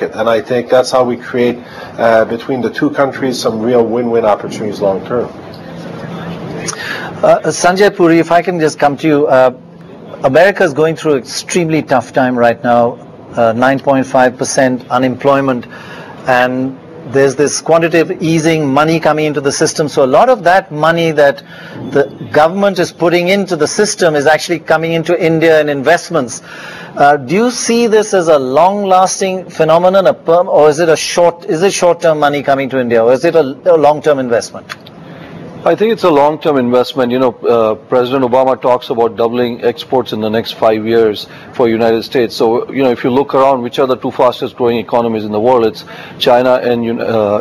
And I think that's how we create, between the two countries, some real win-win opportunities long term. Sanjay Puri, if I can just come to you. America is going through an extremely tough time right now, 9.5% unemployment, and there's this quantitative easing money coming into the system. So a lot of that money that the government is putting into the system is actually coming into India in investments. Do you see this as a long-lasting phenomenon, or is it short-term money coming to India, or is it a long-term investment? I think it's a long-term investment. President Obama talks about doubling exports in the next 5 years for United States. So, if you look around, which are the two fastest growing economies in the world, it's China and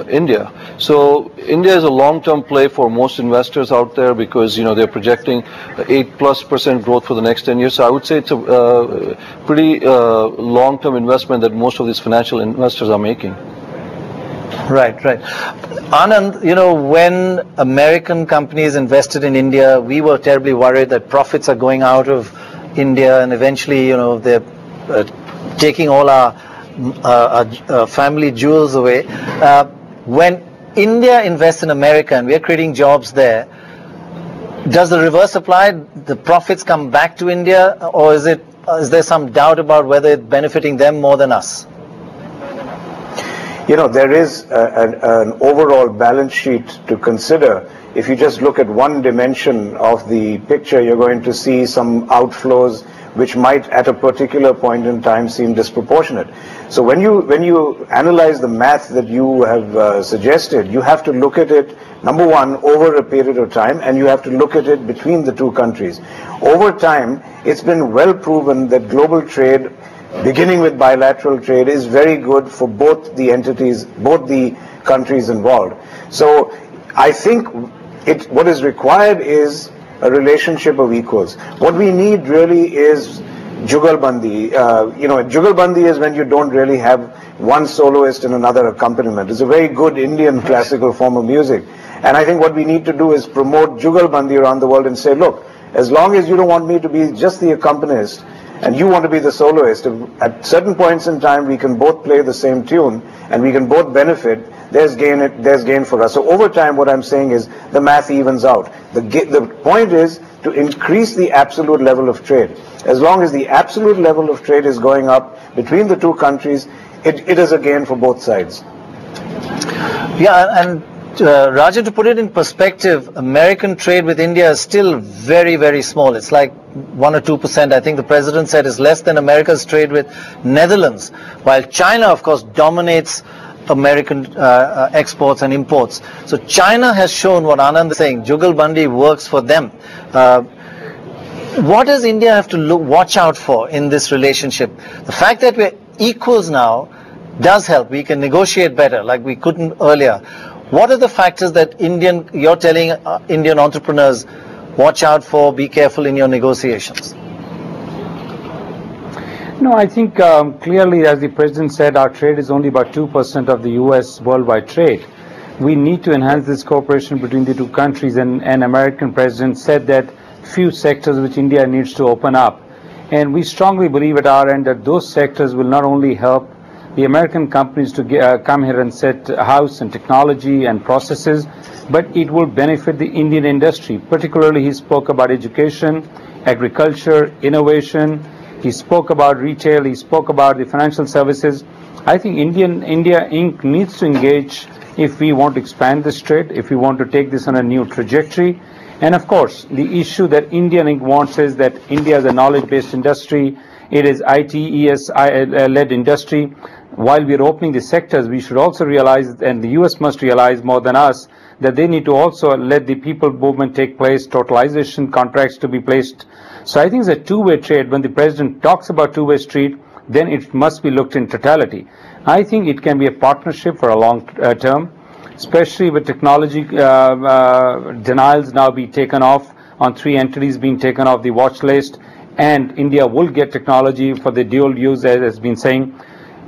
India. So, India is a long-term play for most investors out there because, they're projecting 8+% growth for the next 10 years. So, I would say it's a pretty long-term investment that most of these financial investors are making. Right. Anand, when American companies invested in India, we were terribly worried that profits are going out of India and eventually, they're taking all our family jewels away. When India invests in America and we're creating jobs there, does the reverse apply? The profits come back to India, or is there some doubt about whether it's benefiting them more than us? There is an overall balance sheet to consider. If you just look at one dimension of the picture, you're going to see some outflows which might at a particular point in time seem disproportionate. So when you analyze the math that you have suggested, you have to look at it, number one, over a period of time, and you have to look at it between the two countries. Over time, it's been well proven that global trade, beginning with bilateral trade, is very good for both the entities, both the countries involved. So I think what is required is a relationship of equals. What we need really is Jugalbandi. Jugalbandi is when you don't really have one soloist and another accompaniment. It's a very good Indian classical form of music. And I think what we need to do is promote Jugalbandi around the world and say, look, as long as you don't want me to be just the accompanist, and you want to be the soloist, at certain points in time we can both play the same tune and we can both benefit, there's gain for us. So over time what I'm saying is the math evens out. The point is to increase the absolute level of trade. As long as the absolute level of trade is going up between the two countries, it is a gain for both sides. Yeah, and Rajan, to put it in perspective, American trade with India is still very, very small. It's like 1 or 2%. I think the president said is less than America's trade with Netherlands, while China, of course, dominates American exports and imports. So China has shown what Anand is saying, Jugalbandi works for them. What does India have to watch out for in this relationship? The fact that we're equals now does help. We can negotiate better like we couldn't earlier. What are the factors that you're telling Indian entrepreneurs, watch out for, be careful in your negotiations? No, I think clearly, as the President said, our trade is only about 2% of the U.S. worldwide trade. We need to enhance this cooperation between the two countries, and an American President said that few sectors which India needs to open up. And we strongly believe at our end that those sectors will not only help the American companies to come here and set house and technology and processes, but it will benefit the Indian industry. Particularly, he spoke about education, agriculture, innovation. He spoke about retail. He spoke about the financial services. I think India Inc. needs to engage if we want to expand this trade, if we want to take this on a new trajectory. And of course, the issue that India Inc. wants is that India is a knowledge-based industry. It is IT-ES-led industry. While we are opening the sectors, we should also realize, and the U.S. must realize more than us, that they need to also let the people movement take place, totalization contracts to be placed. So I think it's a two-way trade. When the President talks about two-way street, then it must be looked in totality. I think it can be a partnership for a long term, especially with technology denials now be taken off, on 3 entities being taken off the watch list, and India will get technology for the dual use, as has been saying.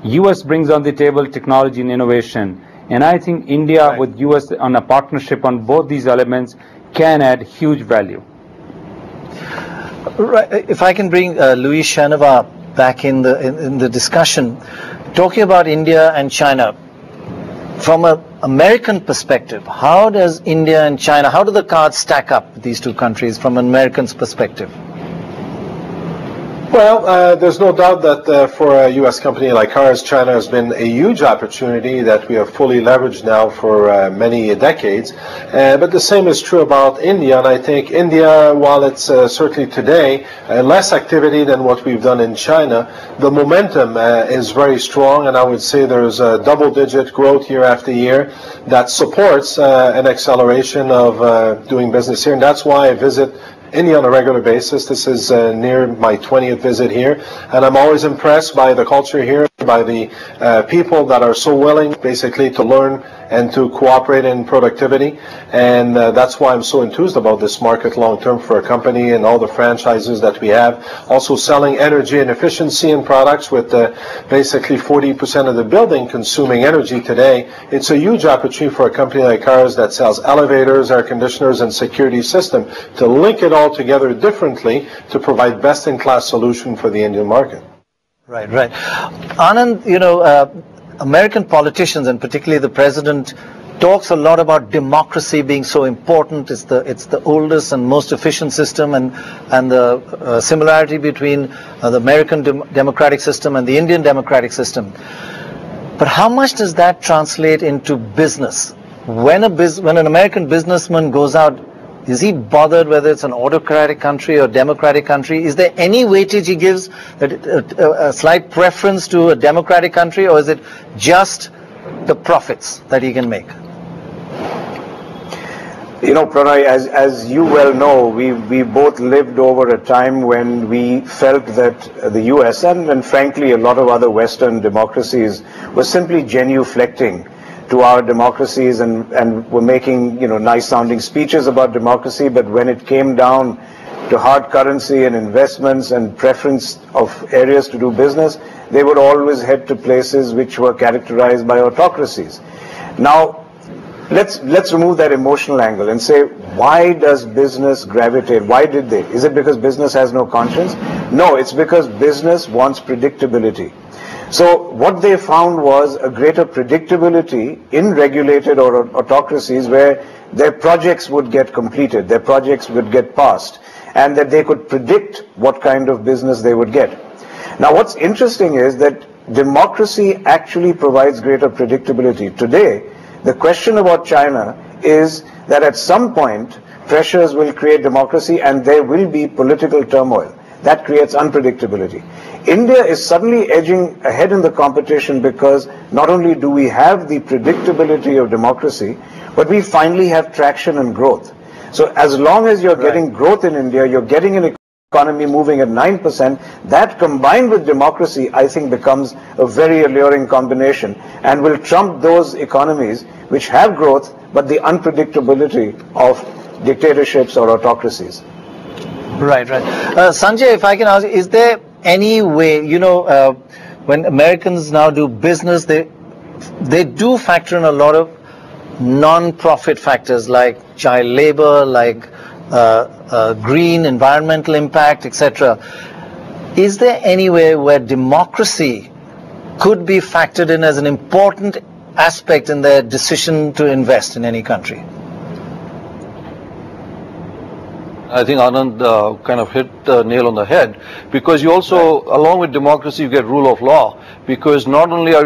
U.S. brings on the table technology and innovation. And I think India with U.S. on a partnership on both these elements can add huge value. Right. If I can bring Louis Chenevert back in the discussion. talking about India and China, from an American perspective, how does India and China, how do the cards stack up, these two countries, from an American's perspective? Well, there's no doubt that for a U.S. company like ours, China has been a huge opportunity that we have fully leveraged now for many decades. But the same is true about India. And I think India, while it's certainly today less activity than what we've done in China, the momentum is very strong. And I would say there's a double-digit growth year after year that supports an acceleration of doing business here. And that's why I visit India on a regular basis. This is near my 20th visit here, and I'm always impressed by the culture here, by the people that are so willing basically to learn and to cooperate in productivity, and that's why I'm so enthused about this market long term for a company and all the franchises that we have. Also selling energy and efficiency in products with basically 40% of the building consuming energy today. It's a huge opportunity for a company like ours that sells elevators, air conditioners, and security system to link it all together differently to provide best-in-class solution for the Indian market. Right, right. Anand, you know, American politicians, and particularly the president, talks a lot about democracy being so important. It's the oldest and most efficient system, and the similarity between the American democratic system and the Indian democratic system. But how much does that translate into business? When an American businessman goes out, is he bothered whether it's an autocratic country or democratic country? Is there any weightage he gives, a slight preference to a democratic country, or is it just the profits that he can make? You know, Pranay, as you well know, we both lived over a time when we felt that the US and frankly a lot of other Western democracies were simply genuflecting to our democracies and were making, you know, nice sounding speeches about democracy, but when it came down to hard currency and investments and preference of areas to do business, they would always head to places which were characterized by autocracies. Now, let's remove that emotional angle and say, why does business gravitate? Why did they? Is it because business has no conscience? No, it's because business wants predictability. So what they found was a greater predictability in regulated or autocracies where their projects would get completed, their projects would get passed, and that they could predict what kind of business they would get. Now what's interesting is that democracy actually provides greater predictability. Today, the question about China is that at some point, pressures will create democracy and there will be political turmoil. That creates unpredictability. India is suddenly edging ahead in the competition because not only do we have the predictability of democracy, but we finally have traction and growth. So as long as you're getting growth in India, you're getting an economy moving at 9%, that combined with democracy, I think becomes a very alluring combination and will trump those economies which have growth, but the unpredictability of dictatorships or autocracies. Right, right. Sanjay, if I can ask, is there any way, you know, when Americans now do business, they do factor in a lot of non-profit factors like child labor, like green environmental impact, etc. Is there any way where democracy could be factored in as an important aspect in their decision to invest in any country? I think Anand kind of hit the nail on the head, because you also, along with democracy, you get rule of law, because not only are